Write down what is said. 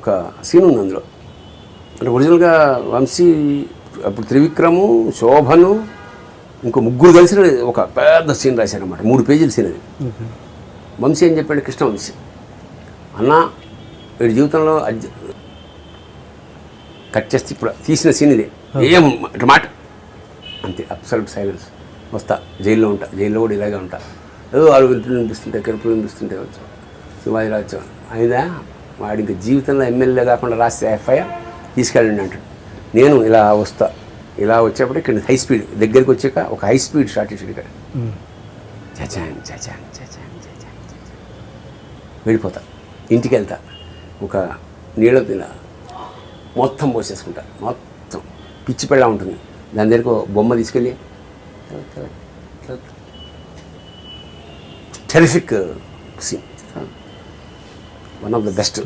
ఒక సీన్ ఉంది అందులో. అంటే ఒరిజినల్గా వంశీ అప్పుడు త్రివిక్రము, శోభను, ఇంకో ముగ్గురు కలిసి ఒక పెద్ద సీన్ రాశారనమాట. 3 పేజీల సీన్ అది. వంశీ ఏం చెప్పాడు, కృష్ణవంశీ అన్న వీడి జీవితంలో కట్ చేస్తే ఇప్పుడు తీసిన సీన్ ఇది, ఏం ఇటు మాట అంతే, అబ్సల్యూట్ సైలెన్స్. వస్తా, జైల్లో ఉంటా, జైల్లో కూడా ఇలాగే ఉంటా, ఏదో వాళ్ళు వింటులు వినిపిస్తుంటాయి, కెరుపులు వినిపిస్తుంటాయి. వచ్చు శివాజీ రాజు అయినా వాడి ఇంకా జీవితంలో ఎమ్మెల్యే కాకుండా రాస్తే ఎఫ్ఐఆర్ తీసుకెళ్ళండి అంటాడు. నేను ఇలా వస్తా, ఇలా వచ్చేప్పుడు ఇక్కడ హై స్పీడ్ దగ్గరికి వచ్చాక ఒక హై స్పీడ్ షార్ట్ ఇచ్చాడు ఇక్కడ. చచాన్ చచాన్ చచాన్ చచాన్ వెళ్ళిపోతా, ఇంటికి వెళ్తా, ఒక నీళ్ళ తిన మొత్తం పోసేసుకుంటా, మొత్తం పిచ్చి పెళ్ళ ఉంటుంది. దాని దగ్గరకు బొమ్మ తీసుకెళ్ళి terrific scene, one of the best.